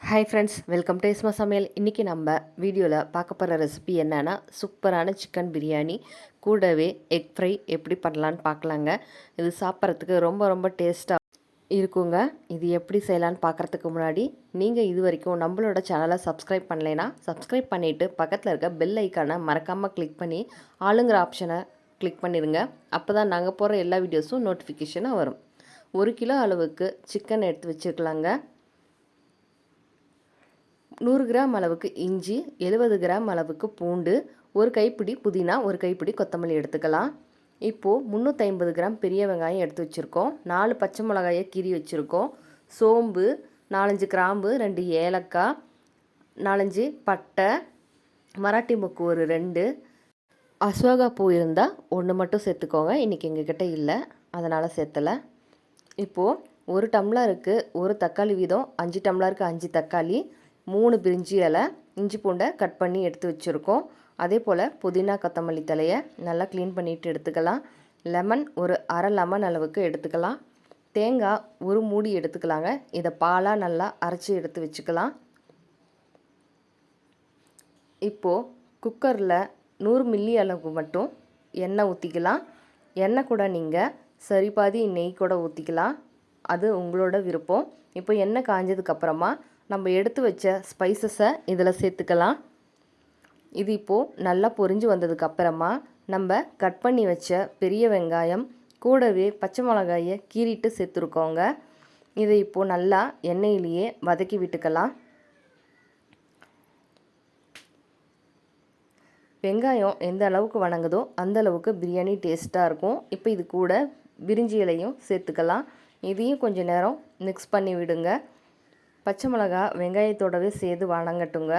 Hi friends, welcome to YesmaSamayal. இன்றைக்கி நம்ம வீடியோவில் பார்க்க போகிற ரெசிபி என்னென்னா சூப்பரான சிக்கன் பிரியாணி கூடவே எக் ஃப்ரை எப்படி பண்ணலான்னு பார்க்கலாங்க. இது சாப்பிட்றதுக்கு ரொம்ப ரொம்ப டேஸ்ட்டாக இருக்குங்க. இது எப்படி செய்யலான்னு பார்க்குறதுக்கு முன்னாடி நீங்கள் இது வரைக்கும் நம்மளோட சேனலை சப்ஸ்கிரைப் பண்ணலைன்னா சப்ஸ்கிரைப் பண்ணிவிட்டு பக்கத்தில் இருக்க பெல் ஐக்கானை மறக்காமல் கிளிக் பண்ணி ஆளுங்கிற ஆப்ஷனை கிளிக் பண்ணிடுங்க. அப்போ தான் நாங்கள் போகிற எல்லா வீடியோஸும் நோட்டிஃபிகேஷனாக வரும். 1 கிலோ அளவுக்கு சிக்கன் எடுத்து வச்சுக்கலாங்க. 100 கிராம் அளவுக்கு இஞ்சி, 70 கிராம் அளவுக்கு பூண்டு, ஒரு கைப்பிடி புதினா, ஒரு கைப்பிடி கொத்தமல்லி எடுத்துக்கலாம். இப்போது 350 கிராம் பெரிய வெங்காயம் எடுத்து வச்சுருக்கோம். 4 பச்சை மிளகாயை கீறி வச்சுருக்கோம். சோம்பு, 4-5 கிராம்பு, 2 ஏலக்காய், 4-5 பட்டை, மராட்டி மொக்கு ஒரு 2, அஸ்வகா பூ இருந்தால் 1 மட்டும் சேர்த்துக்கோங்க. இன்றைக்கி எங்ககிட்ட இல்லை, அதனால் சேர்த்தலை. இப்போது 1 டம்ளருக்கு 1 தக்காளி வீதம், 5 டம்ளருக்கு 5 தக்காளி, 3 பிரிஞ்சி இலை, இஞ்சி பூண்டை கட் பண்ணி எடுத்து வச்சுருக்கோம். அதே போல் புதினா கொத்தமல்லி தலையை நல்லா க்ளீன் பண்ணிவிட்டு எடுத்துக்கலாம். லெமன் ஒரு அரை லெமன் அளவுக்கு எடுத்துக்கலாம். தேங்காய் ஒரு மூடி எடுத்துக்கலாங்க. இதை பாலாக நல்லா அரைச்சி எடுத்து வச்சுக்கலாம். இப்போது குக்கரில் 100 மில்லி அளவுக்கு மட்டும் எண்ணெய் ஊற்றிக்கலாம். எண்ணெய் கூட நீங்கள் சரி பாதி நெய் கூட ஊற்றிக்கலாம், அது உங்களோட விருப்பம். இப்போ எண்ணெய் காஞ்சதுக்கப்புறமா நம்ம எடுத்து வச்ச ஸ்பைசஸை இதில் சேர்த்துக்கலாம். இது இப்போது நல்லா பொரிஞ்சு வந்ததுக்கப்புறமா நம்ம கட் பண்ணி வச்ச பெரிய வெங்காயம் கூடவே பச்சை மிளகாயை கீறிட்டு சேர்த்துருக்கோங்க. இதை இப்போது நல்லா எண்ணெயிலேயே வதக்கி விட்டுக்கலாம். வெங்காயம் எந்த அளவுக்கு வணங்குதோ அந்த அளவுக்கு பிரியாணி டேஸ்ட்டாக இருக்கும். இப்போ இது கூட பிரிஞ்சி இலையும் சேர்த்துக்கலாம். இதையும் கொஞ்சம் நேரம் மிக்ஸ் பண்ணி விடுங்க. பச்சை மிளகா வெங்காயத்தோடவே சேர்த்து வணங்கட்டுங்க.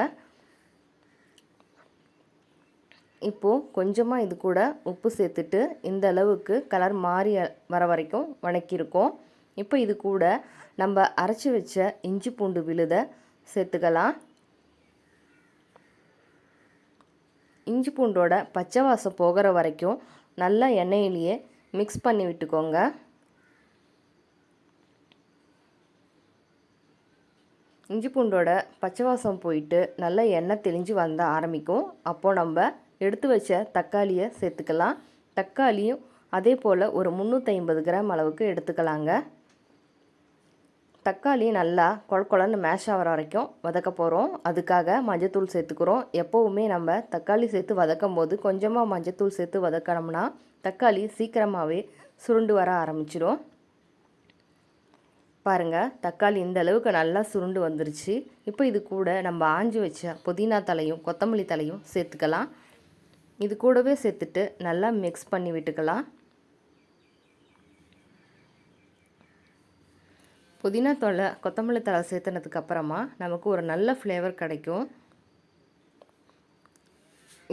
இப்போது கொஞ்சமாக இது கூட உப்பு சேர்த்துட்டு இந்த அளவுக்கு கலர் மாறி வர வரைக்கும் வணக்கியிருக்கோம். இப்போ இது கூட நம்ம அரைச்சி வச்ச இஞ்சி பூண்டு விழுதை சேர்த்துக்கலாம். இஞ்சி பூண்டோட பச்சை வாசம் போகிற வரைக்கும் நல்லா எண்ணெயிலேயே மிக்ஸ் பண்ணி விட்டுக்கோங்க. இஞ்சி பூண்டோட பச்சை வாசம் போயிட்டு நல்லா எண்ணெய் தெளிஞ்சு வந்த ஆரம்பிக்கும். அப்போது நம்ம எடுத்து வச்ச தக்காளியை சேர்த்துக்கலாம். தக்காளியும் அதே போல் ஒரு 350 கிராம் அளவுக்கு எடுத்துக்கலாங்க. தக்காளி நல்லா கொழன்னு மேஷ் ஆகிற வரைக்கும் வதக்க போகிறோம். அதுக்காக மஞ்சத்தூள் சேர்த்துக்கிறோம். எப்போவுமே நம்ம தக்காளி சேர்த்து வதக்கும் போது கொஞ்சமாக மஞ்சத்தூள் சேர்த்து வதக்கணும்னா தக்காளி சீக்கிரமாகவே சுருண்டு வர ஆரம்பிச்சிடும். பாருங்கள், தக்காளி இந்த அளவுக்கு நல்லா சுருண்டு வந்துருச்சு. இப்போ இது கூட நம்ம ஆஞ்சி வச்ச புதினா தலையும் கொத்தமல்லி தலையும் சேர்த்துக்கலாம். இது கூடவே சேர்த்துட்டு நல்லா மிக்ஸ் பண்ணி விட்டுக்கலாம். புதினா தழை கொத்தமல்லி தழை சேர்த்துனதுக்கப்புறமா நமக்கு ஒரு நல்ல ஃப்ளேவர் கிடைக்கும்.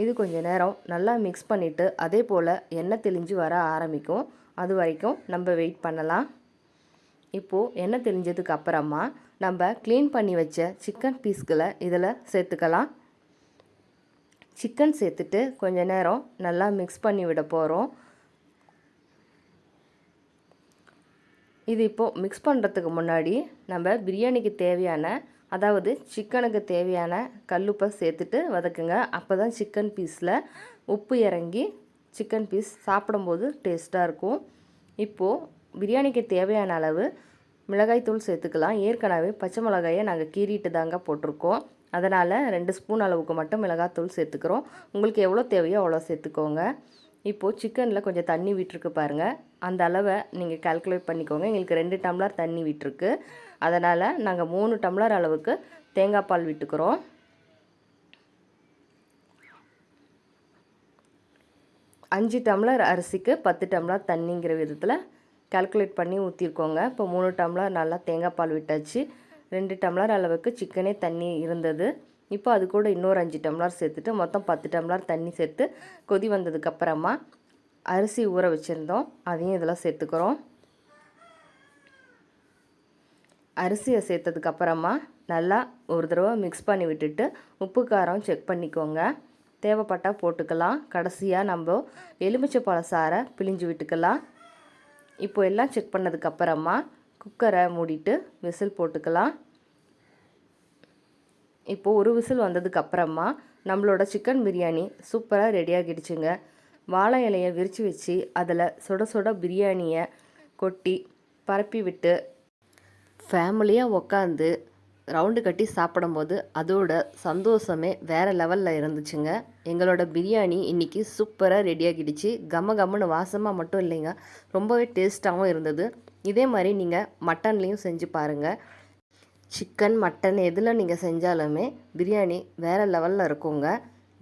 இது கொஞ்சம் நேரம் நல்லா மிக்ஸ் பண்ணிவிட்டு அதே போல் எண்ணெய் தெளிஞ்சு வர ஆரம்பிக்கும். அது வரைக்கும் நம்ம வெயிட் பண்ணலாம். இப்போது எண்ணெய் தெளிஞ்சதுக்கு அப்புறமா நம்ம க்ளீன் பண்ணி வச்ச சிக்கன் பீஸ்களை இதில் சேர்த்துக்கலாம். சிக்கன் சேர்த்துட்டு கொஞ்ச நேரம் நல்லா மிக்ஸ் பண்ணி விட போகிறோம். இது இப்போது மிக்ஸ் பண்ணுறதுக்கு முன்னாடி நம்ம பிரியாணிக்கு தேவையான, அதாவது சிக்கனுக்கு தேவையான கல்லுப்பை சேர்த்துட்டு வதக்குங்க. அப்போ தான் சிக்கன் பீஸில் உப்பு இறங்கி சிக்கன் பீஸ் சாப்பிடும்போது டேஸ்ட்டாக இருக்கும். இப்போது பிரியாணிக்கு தேவையான அளவு மிளகாய்த்தூள் சேர்த்துக்கலாம். ஏற்கனவே பச்சை மிளகாயை நாங்கள் கீறிட்டு தாங்க போட்டிருக்கோம், அதனால் 2 ஸ்பூன் அளவுக்கு மட்டும் மிளகாய்த்தூள் சேர்த்துக்கிறோம். உங்களுக்கு எவ்வளோ தேவையோ அவ்வளோ சேர்த்துக்கோங்க. இப்போது சிக்கனில் கொஞ்சம் தண்ணி விட்டுருக்கு பாருங்கள், அந்த அளவை நீங்கள் கால்குலேட் பண்ணிக்கோங்க. எங்களுக்கு 2 டம்ளர் தண்ணி விட்டுருக்கு, அதனால் நாங்கள் 3 டம்ளர் அளவுக்கு தேங்காய் பால் விட்டுக்கிறோம். அஞ்சு டம்ளர் அரிசிக்கு 10 டம்ளர் தண்ணிங்கிற விதத்தில் கால்குலேட் பண்ணி ஊற்றிருக்கோங்க. இப்போ 3 டம்ளர் நல்லா தேங்காய் பால் விட்டாச்சு. 2 டம்ளர் அளவுக்கு சிக்கனே தண்ணி இருந்தது. இப்போ அது கூட இன்னொரு 5 டம்ளர் சேர்த்துட்டு மொத்தம் 10 டம்ளர் தண்ணி சேர்த்து கொதி வந்ததுக்கப்புறமா அரிசி ஊற வச்சுருந்தோம், அதையும் இதில் சேர்த்துக்கிறோம். அரிசியை சேர்த்ததுக்கப்புறமா நல்லா ஒரு தடவை மிக்ஸ் பண்ணி விட்டுட்டு உப்பு காரம் செக் பண்ணிக்கோங்க. தேவைப்பட்டால் போட்டுக்கலாம். கடைசியாக நம்ம எலுமிச்சை பழ சாறை பிழிஞ்சு விட்டுக்கலாம். இப்போ எல்லாம் செக் பண்ணதுக்கப்புறமா குக்கரை மூடிட்டு விசில் போட்டுக்கலாம். இப்போது ஒரு விசில் வந்ததுக்கு அப்புறமா நம்மளோட சிக்கன் பிரியாணி சூப்பராக ரெடி ஆகிடுச்சுங்க. வாழை இலையை விரித்து வச்சு அதில் சுட சுட பிரியாணியை கொட்டி பரப்பி விட்டு ஃபேமிலியாக உக்காந்து ரவுண்டு கட்டி சாப்பிடும்போது அதோட சந்தோஷமே வேறு லெவலில் இருந்துச்சுங்க. எங்களோட பிரியாணி இன்றைக்கி சூப்பராக ரெடி ஆகிடுச்சு. கம கம்முன்னு வாசமாக மட்டும் இல்லைங்க, ரொம்பவே டேஸ்ட்டாகவும் இருந்தது. இதே மாதிரி நீங்கள் மட்டன்லேயும் செஞ்சு பாருங்கள். சிக்கன் மட்டன் எதில் நீங்கள் செஞ்சாலுமே பிரியாணி வேறு லெவலில் இருக்குங்க.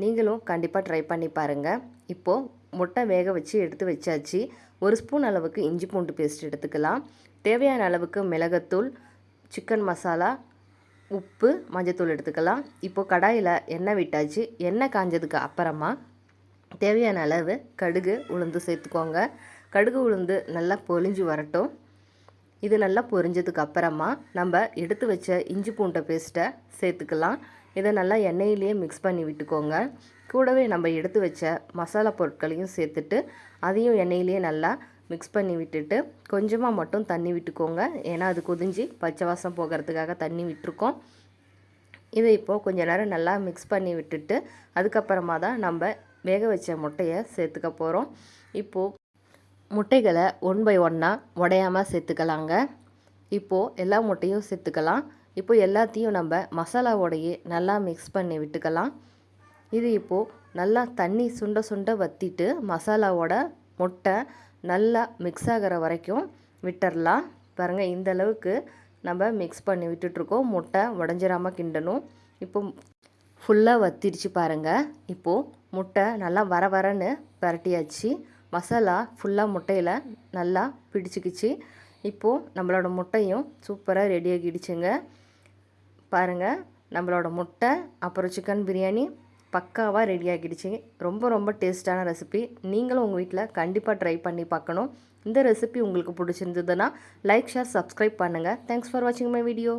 நீங்களும் கண்டிப்பாக ட்ரை பண்ணி பாருங்கள். இப்போது முட்டை வேக வச்சு எடுத்து வச்சாச்சு. 1 ஸ்பூன் அளவுக்கு இஞ்சி பூண்டு பேஸ்ட் எடுத்துக்கலாம். தேவையான அளவுக்கு மிளகுத்தூள், சிக்கன் மசாலா, உப்பு, மஞ்சத்தூள் எடுத்துக்கலாம். இப்போது கடாயில் எண்ணெய் விட்டாச்சு. எண்ணெய் காஞ்சதுக்கு அப்புறமா தேவையான அளவு கடுகு உளுந்து சேர்த்துக்கோங்க. கடுகு உளுந்து நல்லா பொரிஞ்சு வரட்டும். இது நல்லா பொரிஞ்சதுக்கு அப்புறமா நம்ம எடுத்து வச்ச இஞ்சி பூண்டை பேஸ்ட்டை சேர்த்துக்கலாம். இதை நல்லா எண்ணெயிலேயே மிக்ஸ் பண்ணி விட்டுக்கோங்க. கூடவே நம்ம எடுத்து வச்ச மசாலா பொருட்களையும் சேர்த்துட்டு அதையும் எண்ணெயிலேயே நல்லா மிக்ஸ் பண்ணி விட்டுட்டு கொஞ்சமாக மட்டும் தண்ணி விட்டுக்கோங்க. ஏன்னா அது கொதிஞ்சு பச்சை வாசம் போகிறதுக்காக தண்ணி விட்டுருக்கோம். இதை இப்போது கொஞ்சம் நேரம் நல்லா மிக்ஸ் பண்ணி விட்டுட்டு அதுக்கப்புறமா தான் நம்ம வேக வச்ச முட்டையை சேர்த்துக்க போகிறோம். இப்போது முட்டைகளை 1 பை 1 உடையாமல் சேர்த்துக்கலாங்க. இப்போது எல்லா முட்டையும் சேர்த்துக்கலாம். இப்போது எல்லாத்தையும் நம்ம மசாலாவோடையே நல்லா மிக்ஸ் பண்ணி விட்டுக்கலாம். இது இப்போது நல்லா தண்ணி சுண்ட சுண்ட வற்றிட்டு மசாலாவோட முட்டை நல்லா மிக்ஸ் ஆகிற வரைக்கும் விட்டுடலாம். பாருங்கள், இந்த அளவுக்கு நம்ம மிக்ஸ் பண்ணி விட்டுட்ருக்கோம். முட்டை உடஞ்சிராமல் கிண்டணும். இப்போ ஃபுல்லாக வற்றிடுச்சு பாருங்கள். இப்போது முட்டை நல்லா வர வரன்னு பரட்டியாச்சு. மசாலா ஃபுல்லாக முட்டையில் நல்லா பிடிச்சிக்கிச்சு. இப்போது நம்மளோட முட்டையும் சூப்பராக ரெடி ஆகிடுச்சுங்க. பாருங்கள், நம்மளோட முட்டை அப்புறம் சிக்கன் பிரியாணி பக்காவாக ரெடி ஆகிடுச்சு. ரொம்ப ரொம்ப டேஸ்ட்டான ரெசிபி. நீங்களும் உங்கள் வீட்டில் கண்டிப்பாக ட்ரை பண்ணி பார்க்கணும். இந்த ரெசிபி உங்களுக்கு பிடிச்சிருந்ததுன்னா லைக், ஷேர், சப்ஸ்கிரைப் பண்ணுங்கள். தேங்க்ஸ் ஃபார் வாட்சிங் மை வீடியோ.